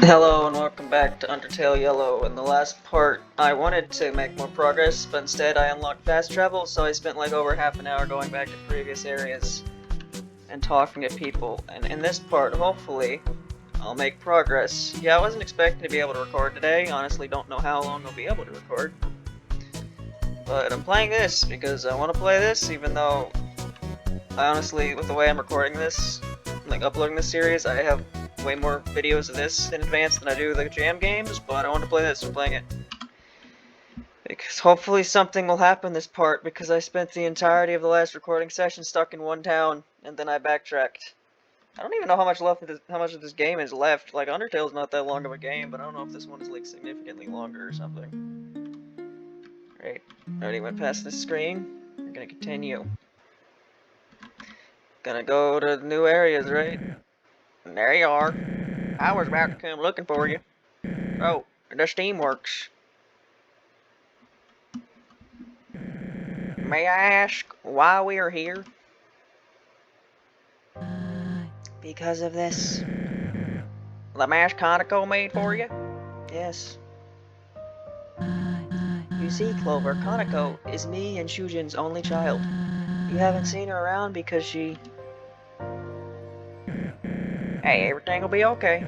Hello and welcome back to Undertale Yellow. In the last part, I wanted to make more progress, but instead I unlocked fast travel, so I spent like over half an hour going back to previous areas and talking to people. And in this part, hopefully, I'll make progress. Yeah, I wasn't expecting to be able to record today. Honestly, don't know how long I'll be able to record. But I'm playing this because I want to play this, even though I honestly, with the way I'm recording this, like uploading this series, I have way more videos of this in advance than I do the jam games, but I want to play this, I'm playing it. Because hopefully something will happen this part, because I spent the entirety of the last recording session stuck in one town, and then I backtracked. I don't even know how much of this game is left. Like, Undertale's not that long of a game, but I don't know if this one is like significantly longer or something. Right, already went past this screen. We're gonna continue. Gonna go to new areas, right? And there you are. I was about to come looking for you. Oh, the Steamworks. May I ask why we are here? Because of this. The mask Kaneko made for you? Yes. You see, Clover, Kaneko is me and Shujin's only child. You haven't seen her around because she... Hey, everything will be okay.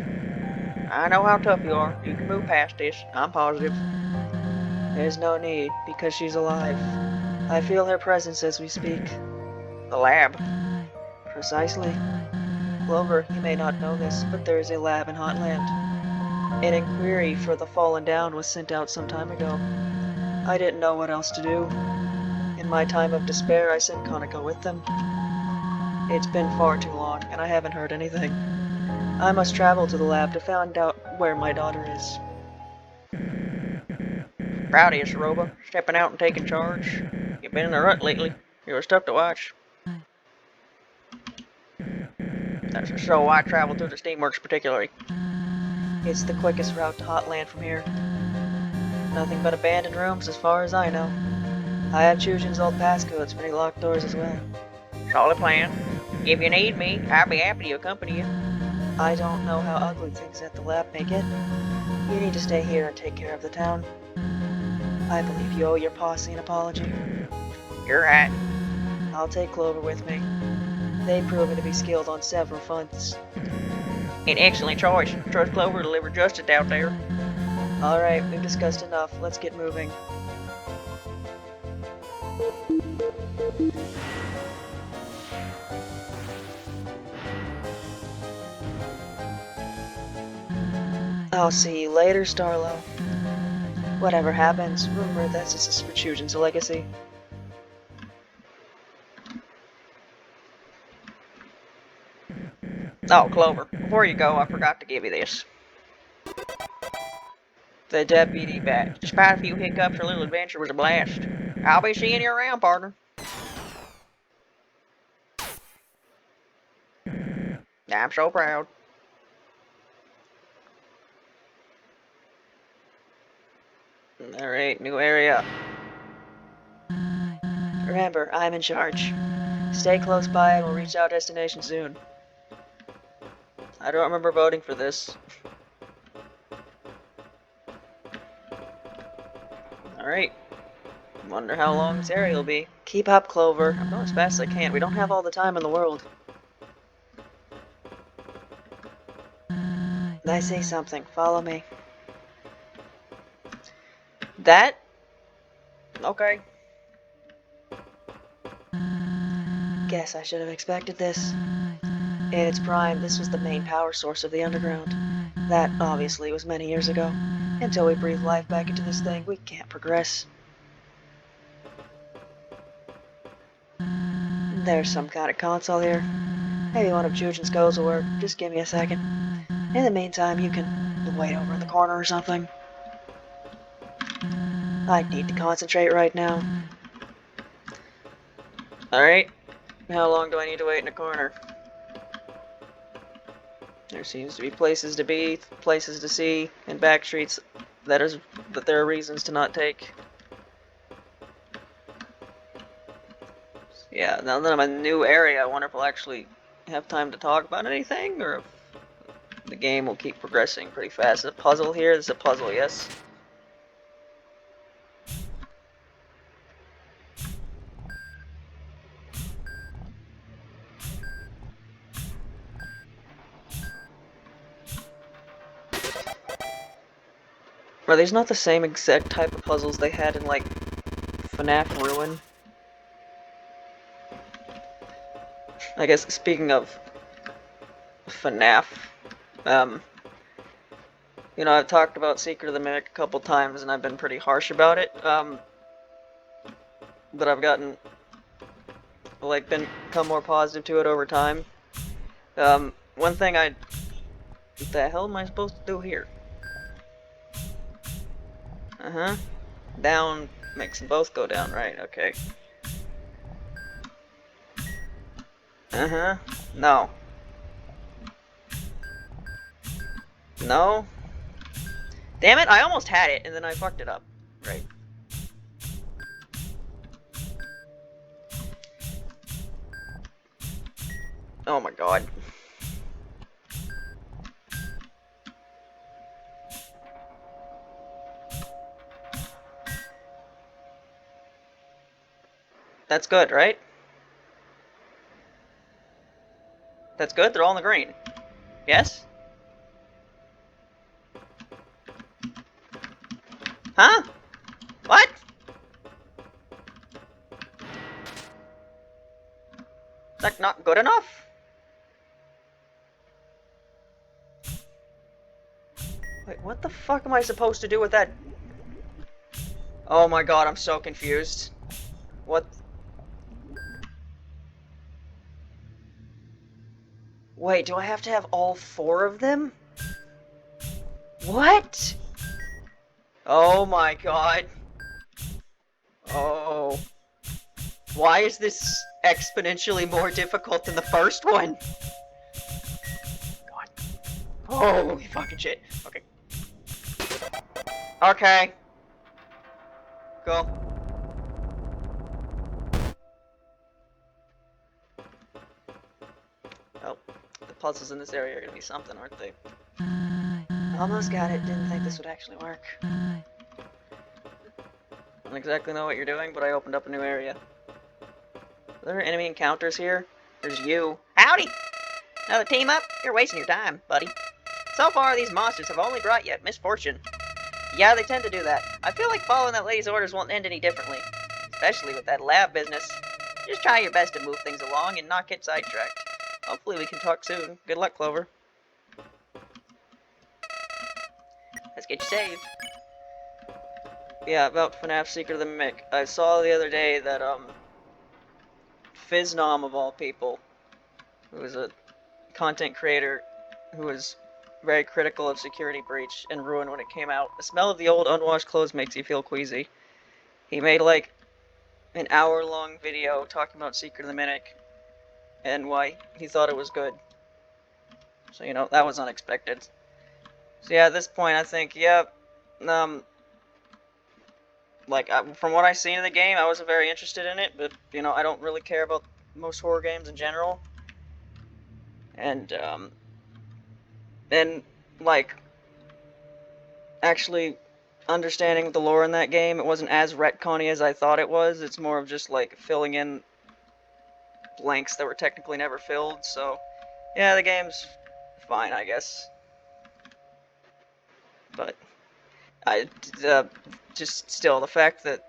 I know how tough you are. You can move past this. I'm positive. There's no need, because she's alive. I feel her presence as we speak. The lab. Precisely. Clover, you may not know this, but there is a lab in Hotland. An inquiry for the Fallen Down was sent out some time ago. I didn't know what else to do. In my time of despair, I sent Kaneko with them. It's been far too long, and I haven't heard anything. I must travel to the lab to find out where my daughter is. Proud of you, Ceroba, stepping out and taking charge. You've been in a rut lately. You were tough to watch. That's so I traveled through the Steamworks particularly. It's the quickest route to Hotland from here. Nothing but abandoned rooms as far as I know. I have Chujin's old passcodes for any locked doors as well. Solid plan. If you need me, I'll be happy to accompany you. I don't know how ugly things at the lab may get. You need to stay here and take care of the town. I believe you owe your posse an apology. You're right. I'll take Clover with me. They've proven to be skilled on several fronts. An excellent choice. Trust Clover to deliver justice out there. Alright, we've discussed enough. Let's get moving. I'll see you later, Starlo. Whatever happens, remember that this is for Chujin's legacy. Oh, Clover, before you go, I forgot to give you this. The deputy badge. Despite a few hiccups, our little adventure was a blast. I'll be seeing you around, partner. I'm so proud. Alright, new area. Remember, I'm in charge. Stay close by and we'll reach our destination soon. I don't remember voting for this. Alright. Wonder how long this area will be. Keep up, Clover. I'm going as fast as I can. We don't have all the time in the world. I say something. Follow me. That? Okay. Guess I should have expected this. In its prime, this was the main power source of the underground. That, obviously, was many years ago. Until we breathe life back into this thing, we can't progress. There's some kind of console here. Maybe one of Chujin's codes will work. Just give me a second. In the meantime, you can wait over in the corner or something. I need to concentrate right now. Alright. How long do I need to wait in a corner? There seems to be places to be, places to see, and back streets that there are reasons to not take. Yeah, now that I'm in a new area, I wonder if I'll actually have time to talk about anything, or if the game will keep progressing pretty fast. There's a puzzle here. There's a puzzle, yes. Are these not the same exact type of puzzles they had in, like, FNAF Ruin? I guess, speaking of FNAF, you know, I've talked about Secret of the Mimic a couple times, and I've been pretty harsh about it, but I've gotten, like, become more positive to it over time. One thing what the hell am I supposed to do here? Uh-huh. Down makes them both go down, right, okay. Uh-huh. No. No? Damn it, I almost had it, and then I fucked it up. Right. Oh my god. That's good, right? That's good? They're all in the green. Yes? Huh? What? Is that not good enough? Wait, what the fuck am I supposed to do with that? Oh my god, I'm so confused. What? Wait, do I have to have all 4 of them? What? Oh my god. Oh. Why is this exponentially more difficult than the first one? God. Holy fucking shit. Okay. Okay. Go. Oh. The puzzles in this area are gonna be something, aren't they? Almost got it. Didn't think this would actually work. I don't exactly know what you're doing, but I opened up a new area. Are there enemy encounters here? There's you. Howdy! Another team up? You're wasting your time, buddy. So far, these monsters have only brought you misfortune. Yeah, they tend to do that. I feel like following that lady's orders won't end any differently. Especially with that lab business. Just try your best to move things along and not get sidetracked. Hopefully we can talk soon. Good luck, Clover. Let's get you saved. Yeah, about FNAF Secret of the Mimic. I saw the other day that, Fiznom, of all people, who is a content creator who was very critical of Security Breach and Ruin when it came out. The smell of the old unwashed clothes makes you feel queasy. He made, like, an hour-long video talking about Secret of the Mimic and why he thought it was good. So, you know, that was unexpected. So yeah, at this point, I think, yeah, like, from what I've seen of the game, I wasn't very interested in it, but, you know, I don't really care about most horror games in general. And, like, actually understanding the lore in that game, it wasn't as retconny as I thought it was. It's more of just, like, filling in blanks that were technically never filled, so, yeah, the game's fine, I guess. But just still, the fact that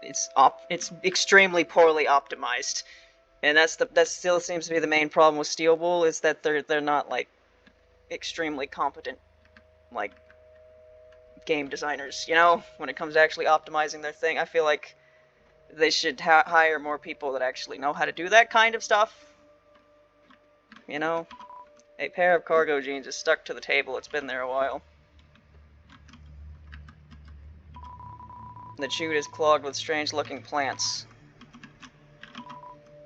it's extremely poorly optimized, and that still seems to be the main problem with Steel Bull, is that they're not, like, extremely competent, like, game designers, you know, when it comes to actually optimizing their thing. I feel like they should hire more people that actually know how to do that kind of stuff, you know. A pair of cargo jeans is stuck to the table. It's been there a while. The chute is clogged with strange-looking plants.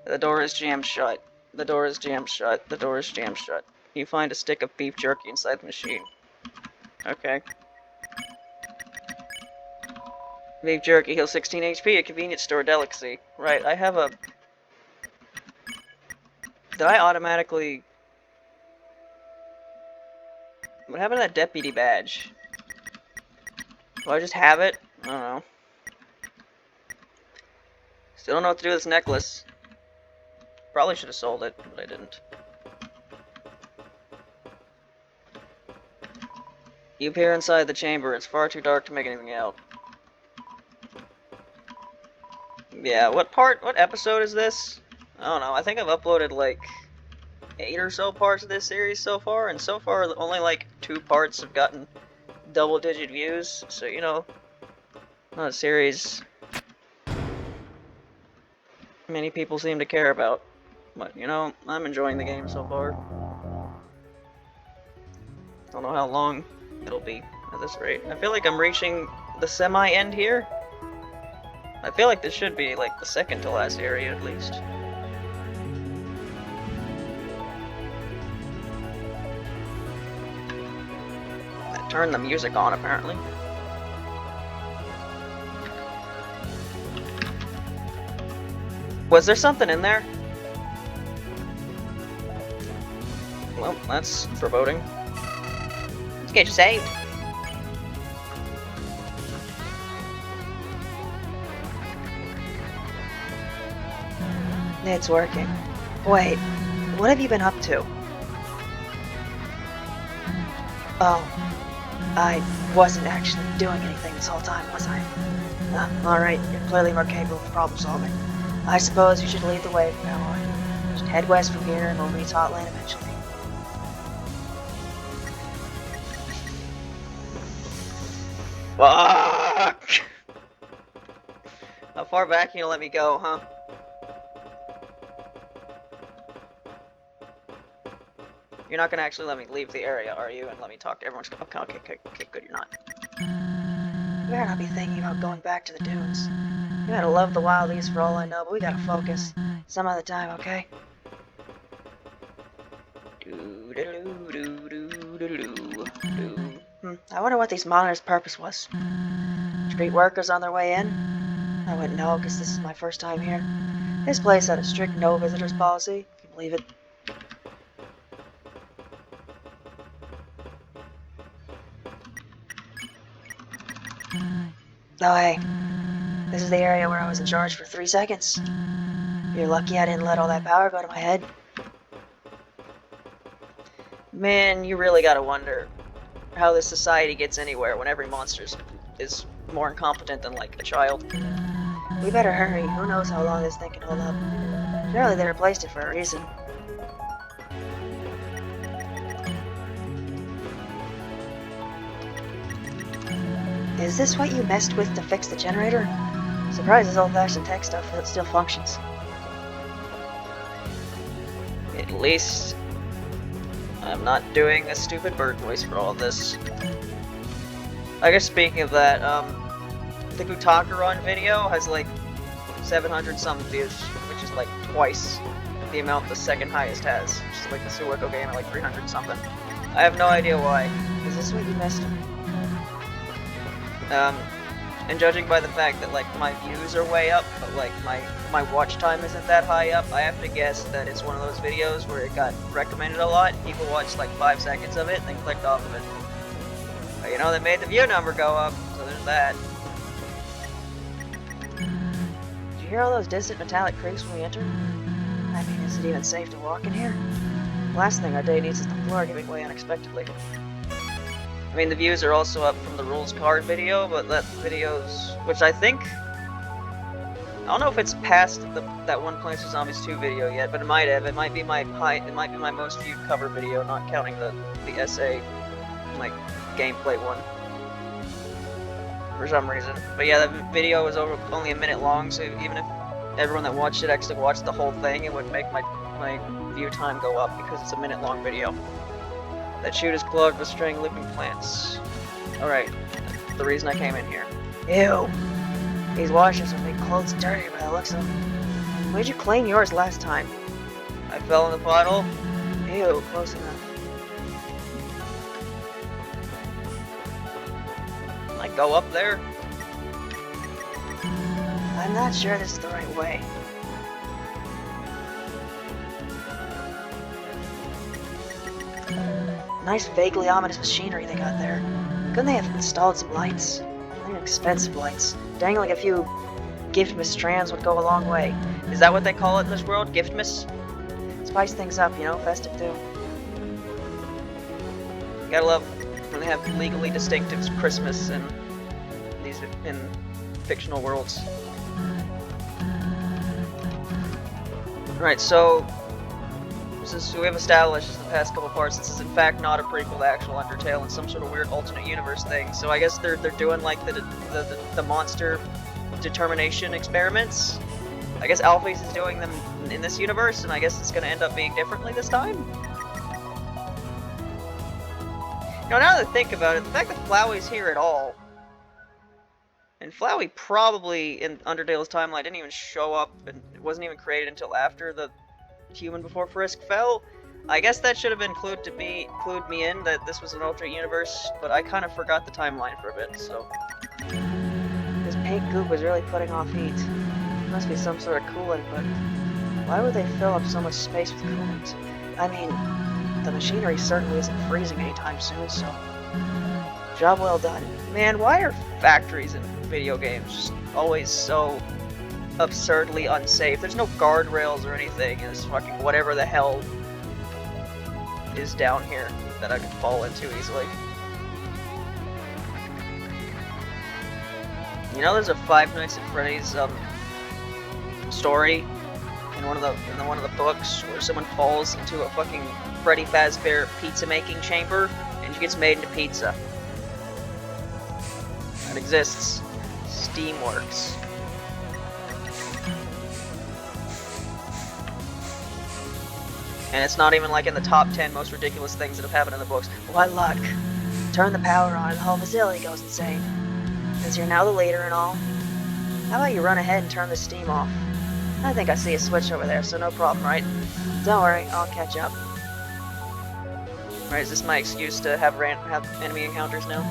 The door is jammed shut. The door is jammed shut. The door is jammed shut. You find a stick of beef jerky inside the machine. Okay. Beef jerky heals 16 HP, a convenience store delicacy. Right, I have a... Did I automatically... What happened to that deputy badge? Do I just have it? I don't know. Still don't know what to do with this necklace. Probably should have sold it, but I didn't. You appear inside the chamber. It's far too dark to make anything out. Yeah, what episode is this? I don't know. I think I've uploaded like 8 or so parts of this series so far, and so far only like 2 parts have gotten double-digit views. So, you know, not a series many people seem to care about. But, you know, I'm enjoying the game so far. Don't know how long it'll be at this rate. I feel like I'm reaching the semi-end here. I feel like this should be like the second to last area at least. I turned the music on apparently. Was there something in there? Well, that's foreboding. Let's get you saved. It's working. Wait, what have you been up to? Oh, I wasn't actually doing anything this whole time, was I? Alright, you're clearly more capable of problem solving. I suppose you should lead the way from now on. Just head west from here and we'll reach Hotland eventually. Fuck! How far back can you let me go, huh? You're not gonna actually let me leave the area, are you? And let me talk to everyone? Okay, good, you're not. You better not be thinking about going back to the dunes. You gotta love the wild east for all I know, but we gotta focus. Some other time, okay? I wonder what these monitors' purpose was. Street workers on their way in? I wouldn't know, because this is my first time here. This place had a strict no visitors policy, if you believe it. Oh hey, this is the area where I was in charge for 3 seconds. You're lucky I didn't let all that power go to my head. Man, you really gotta wonder how this society gets anywhere when every monster is more incompetent than, like, a child. We better hurry. Who knows how long this thing can hold up. Surely they replaced it for a reason. Is this what you messed with to fix the generator? Surprised this old-fashioned tech stuff still functions. At least I'm not doing a stupid bird voice for all of this. I guess speaking of that, the Gutakarun video has like 700 some views, which is like twice the amount the second highest has, which is like the Sueko game at like 300 something. I have no idea why. Is this what you missed? And judging by the fact that like my views are way up, but like my watch time isn't that high up, I have to guess that it's one of those videos where it got recommended a lot, people watched like 5 seconds of it, and then clicked off of it. But you know, they made the view number go up, so there's that. Did you hear all those distant metallic creaks when we entered? I mean, is it even safe to walk in here? The last thing our day needs is the floor giving way unexpectedly. I mean, the views are also up from the rules card video, but that video's, which I think, I don't know if it's past that One Plants vs Zombies 2 video yet, but it might have. It might be my most viewed cover video, not counting the essay, like gameplay one, for some reason. But yeah, that video was only a minute long, so even if everyone that watched it actually watched the whole thing, it would make my view time go up because it's a minute long video. That chute is clogged with straying living plants. Alright, the reason I came in here. Ew! These washers will make clothes dirty by the looks of them. Where'd you clean yours last time? I fell in the puddle. Ew, close enough. I go up there? I'm not sure this is the right way. Nice, vaguely ominous machinery they got there. Couldn't they have installed some lights? I mean, expensive lights. Dangling a few giftmas strands would go a long way. Is that what they call it in this world? Giftmas? Spice things up, you know, festive too. Gotta love when they have legally distinctive Christmas in these fictional worlds. Right, so since we have established in the past couple parts, this is in fact not a prequel to actual Undertale and some sort of weird alternate universe thing. So I guess they're doing like the monster determination experiments. I guess Alphys is doing them in this universe, and I guess it's going to end up being differently this time. You know, now that I think about it, the fact that Flowey's here at all, and Flowey probably in Undertale's timeline didn't even show up, and it wasn't even created until after the Human Before Frisk fell. I guess that should have been clued me in that this was an alternate universe, but I kind of forgot the timeline for a bit, so. This pink goop was really putting off heat. Must be some sort of coolant, but why would they fill up so much space with coolant? I mean, the machinery certainly isn't freezing anytime soon, so job well done. Man, why are factories in video games just always so absurdly unsafe? There's no guardrails or anything. It's fucking whatever the hell is down here that I could fall into easily. You know, there's a Five Nights at Freddy's story in one of the books where someone falls into a fucking Freddy Fazbear pizza making chamber and she gets made into pizza. That exists. Steamworks. And it's not even like in the top 10 most ridiculous things that have happened in the books. What luck. Turn the power on and the whole facility goes insane. Since you're now the leader and all, how about you run ahead and turn the steam off? I think I see a switch over there, so no problem, right? Don't worry, I'll catch up. Right, is this my excuse to have enemy encounters now?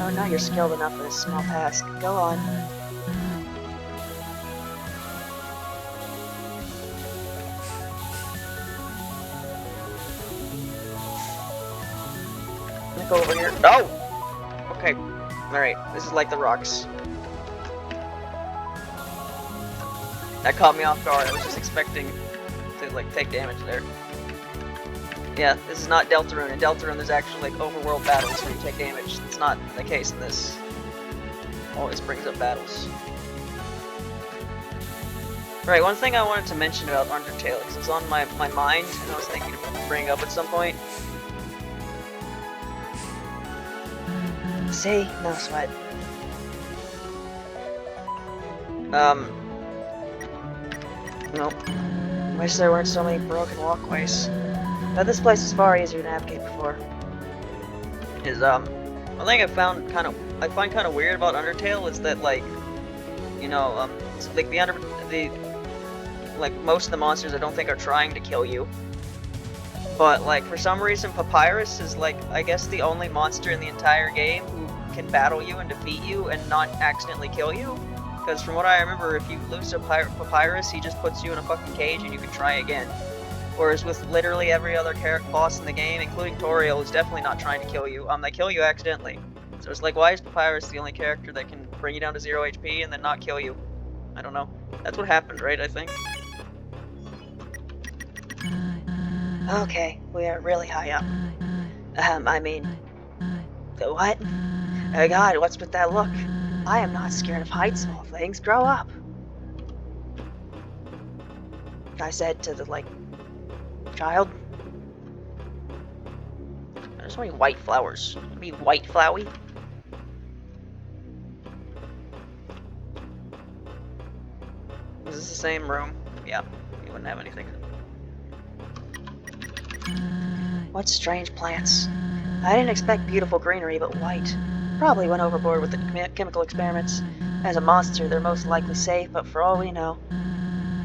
Oh, now you're skilled enough for this small task. Go on. Let me go over here. No! Okay. Alright, this is like the rocks. That caught me off guard. I was just expecting to, like, take damage there. Yeah, this is not Deltarune. In Deltarune, there's actually, like, overworld battles where you take damage. That's not the case in this. Always brings up battles. Right, one thing I wanted to mention about Undertale, because it's on my mind, and I was thinking to bring it up at some point. See? No sweat. Nope. Wish there weren't so many broken walkways. But this place is far easier to navigate before. Is one thing I find kind of weird about Undertale is that, like, you know, like like most of the monsters I don't think are trying to kill you. But like for some reason Papyrus is like I guess the only monster in the entire game who can battle you and defeat you and not accidentally kill you. Because from what I remember, if you lose to Papyrus, he just puts you in a fucking cage and you can try again. Whereas with literally every other boss in the game, including Toriel, is definitely not trying to kill you. They kill you accidentally. So it's like, why is Papyrus the only character that can bring you down to 0 HP and then not kill you? I don't know. That's what happened, right, I think? Okay, we are really high up. I mean... What? Oh god, what's with that look? I am not scared of heights, small things. Grow up! I said to the, like, child. There's so many white flowers. Be white flowy. Is this the same room? Yeah, you wouldn't have anything. What strange plants. I didn't expect beautiful greenery, but white. Probably went overboard with the chemical experiments. As a monster, they're most likely safe, but for all we know,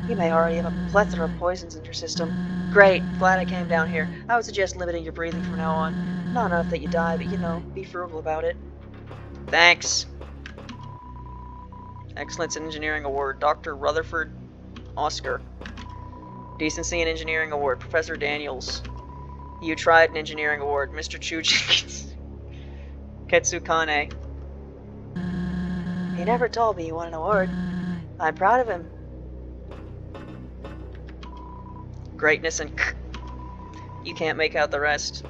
you may already have a plethora of poisons in your system. Great, glad I came down here. I would suggest limiting your breathing from now on. Not enough that you die, but you know, be frugal about it. Thanks. Excellence in Engineering Award, Dr. Rutherford Oscar. Decency in Engineering Award, Professor Daniels. You tried an engineering award, Mr. Chuji Ketsukane. He never told me he won an award. I'm proud of him. Greatness and you can't make out the rest.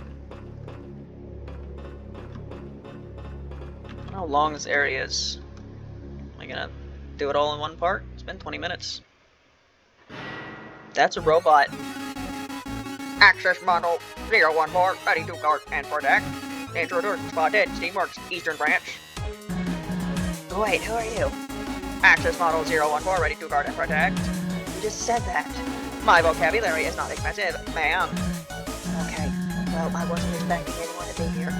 I don't know how long this area is. Am I gonna do it all in one part? It's been 20 minutes. That's a robot. Access model 014, ready to guard and protect. Intruder spotted, Steamworks, Eastern Branch. Wait, who are you? Access model 014, ready to guard and protect. You just said that. My vocabulary is not expensive, ma'am. Okay, well, I wasn't expecting anyone to be here.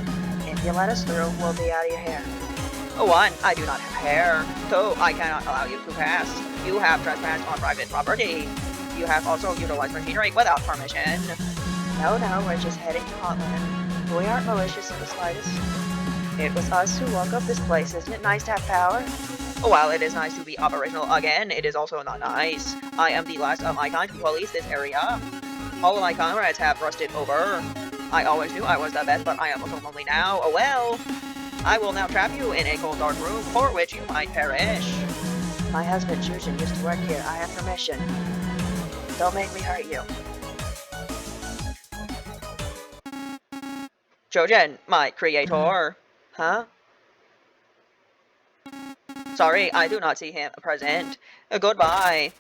If you let us through, we'll be out of your hair. 1, I do not have hair. 2, I cannot allow you to pass. You have trespassed on private property. You have also utilized machinery without permission. No, we're just heading to Hotland. We aren't malicious in the slightest. It was us who woke up this place. Isn't it nice to have power? While it is nice to be operational again, it is also not nice. I am the last of my kind to police this area. All of my comrades have rusted over. I always knew I was the best, but I am also lonely now. Oh well. I will now trap you in a cold dark room for which you might perish. My husband Jujin used to work here. I have permission. Don't make me hurt you. Jojen, my creator. Huh? Sorry, I do not see him present. Goodbye.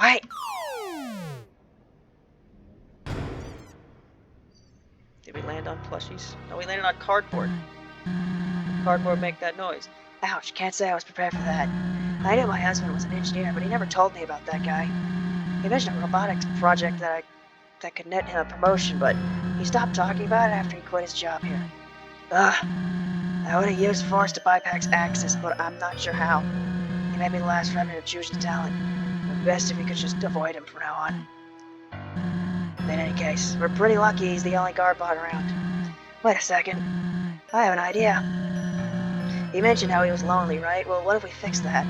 Wait! Did we land on plushies? No, we landed on cardboard. Cardboard make that noise. Ouch, can't say I was prepared for that. I knew my husband was an engineer, but he never told me about that guy. He mentioned a robotics project that could net him a promotion, but he stopped talking about it after he quit his job here. Ugh. I would have used force to bypass access, but I'm not sure how. He may be the last remnant of Jujin's talent. It would be best if we could just avoid him from now on. In any case, we're pretty lucky he's the only guard bot around. Wait a second. I have an idea. He mentioned how he was lonely, right? Well, what if we fix that?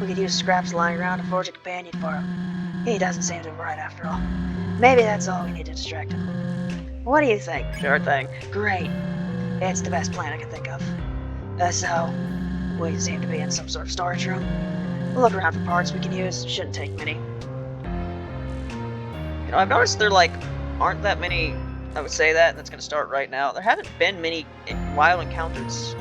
We could use scraps lying around to forge a companion for him. He doesn't seem to be right after all. Maybe that's all we need to distract him. What do you think? Sure thing. Great. It's the best plan I can think of. So, we seem to be in some sort of storage room. We'll look around for parts we can use. Shouldn't take many. You know, I've noticed there, aren't that many, I would say that, and that's going to start right now. There haven't been many wild encounters,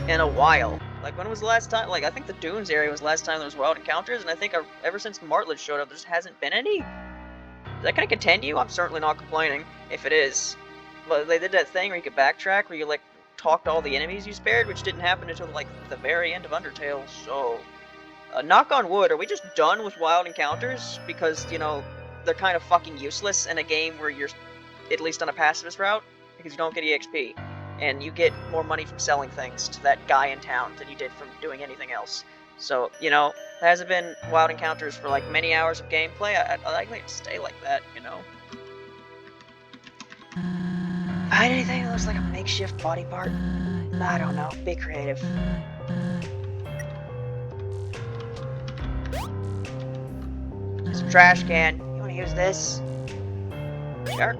in a while. When was the last time? I think the Dunes area was the last time there was wild encounters, and I think ever since Martlet showed up, there just hasn't been any. Is that going to continue? I'm certainly not complaining, if it is. But they did that thing where you could backtrack, where you, talk to all the enemies you spared, which didn't happen until, the very end of Undertale, so... knock on wood, are we just done with wild encounters? Because, they're kind of fucking useless in a game where you're at least on a pacifist route, because you don't get EXP, and you get more money from selling things to that guy in town than you did from doing anything else. So, there hasn't been wild encounters for, many hours of gameplay. I'd like it to stay like that, Find anything that looks like a makeshift body part? I don't know. Be creative. It's a trash can. You want to use this? Sure.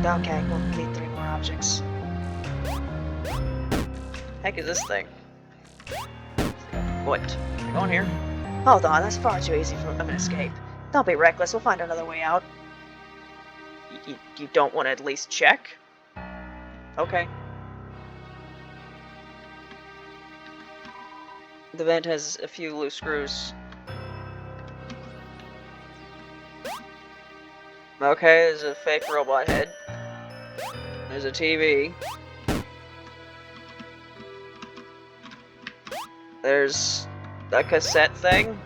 Okay, we'll need 3 more objects. Heck is this thing? What? Can I go in here? Hold on, that's far too easy for an escape. Don't be reckless, we'll find another way out. You don't want to at least check? Okay. The vent has a few loose screws. Okay, there's a fake robot head. There's a TV. There's a cassette thing.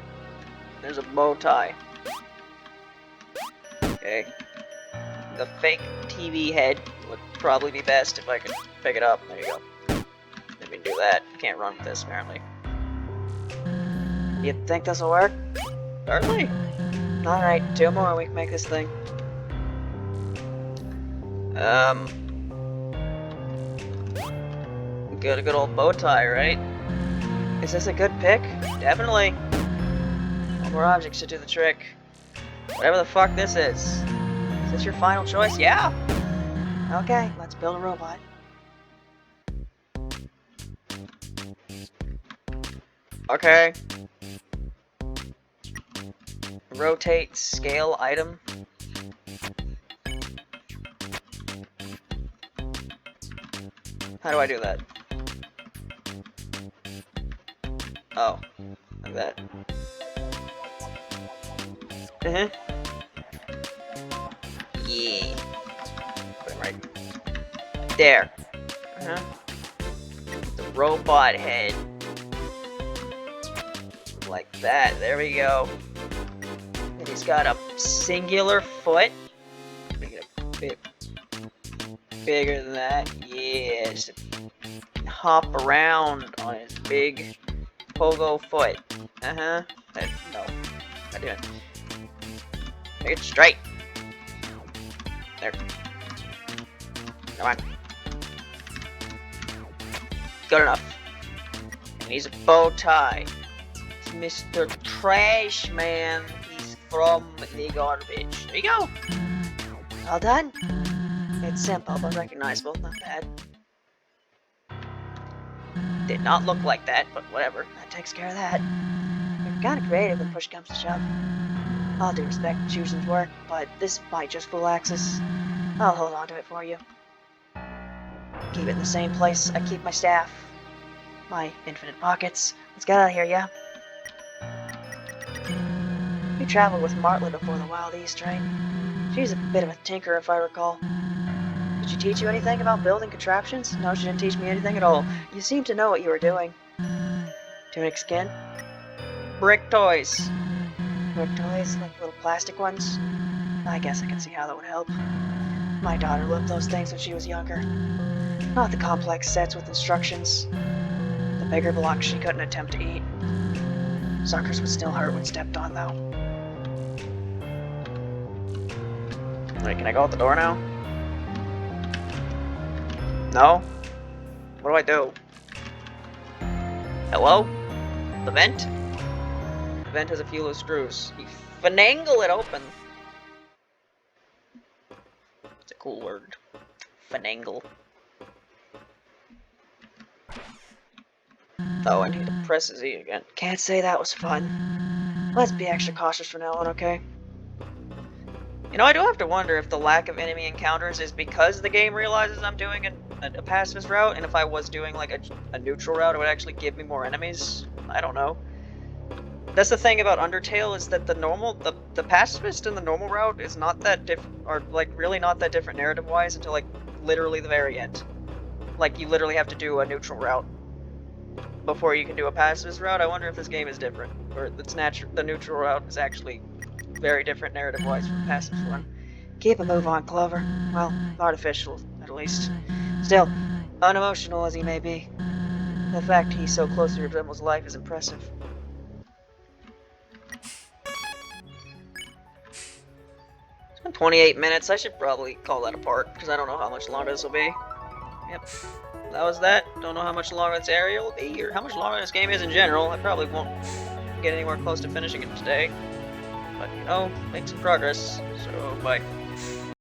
There's a bow tie. Okay. The fake TV head would probably be best if I could pick it up. There you go. Let me do that. Can't run with this, apparently. You think this'll work? Certainly. Alright, 2 more, we can make this thing. Got a good old bow tie, right? Is this a good pick? Definitely. One more objects to do the trick. Whatever the fuck this is. this your final choice? Yeah. Okay, let's build a robot. Okay. Rotate scale item. How do I do that? Oh, like that. Yeah. Put it right there. The robot head. Like that. There we go. And he's got a singular foot. Make it a bit bigger than that. Yeah. Just hop around on his big pogo foot. No. I didn't. Make it straight. There. Come on. Good enough. And he's a bow tie. It's Mr. Trash Man. He's from the garbage. There you go. All done? It's simple but recognizable. Not bad. Did not look like that, but whatever. That takes care of that. You're kind of creative when push comes to shove. All due respect to Chusen's work, but this might just fool Axis. I'll hold on to it for you. Keep it in the same place I keep my staff. My infinite pockets. Let's get out of here, yeah? You traveled with Martlet before the Wild East, right? She's a bit of a tinker, if I recall. Did she teach you anything about building contraptions? No, she didn't teach me anything at all. You seem to know what you were doing. Tunic skin? Brick toys. Brick toys, like little plastic ones? I guess I can see how that would help. My daughter loved those things when she was younger. Not the complex sets with instructions. The bigger blocks she couldn't attempt to eat. Suckers would still hurt when stepped on, though. Wait, can I go out the door now? No? What do I do? Hello? The vent? The vent has a few loose screws. You finagle it open. It's a cool word. Finagle. Oh, I need to press Z again. Can't say that was fun. Let's be extra cautious from now on, okay? You know, I do have to wonder if the lack of enemy encounters is because the game realizes I'm doing a pacifist route, and if I was doing like a neutral route, it would actually give me more enemies. I don't know. That's the thing about Undertale, is that the pacifist and the normal route is not that different, or like really not that different narrative-wise until like literally the very end. Like you literally have to do a neutral route before you can do a pacifist route. I wonder if this game is different, or the neutral route is actually very different narrative-wise from the pacifist one. Keep a move on, Clover. Well, artificial, at least. Still, unemotional as he may be, the fact he so closely resembles life is impressive. It's been 28 minutes. I should probably call that a part, because I don't know how much longer this will be. Yep. That was that. Don't know how much longer this area will be, or how much longer this game is in general. I probably won't get anywhere close to finishing it today. But, you know, make some progress. So, bye.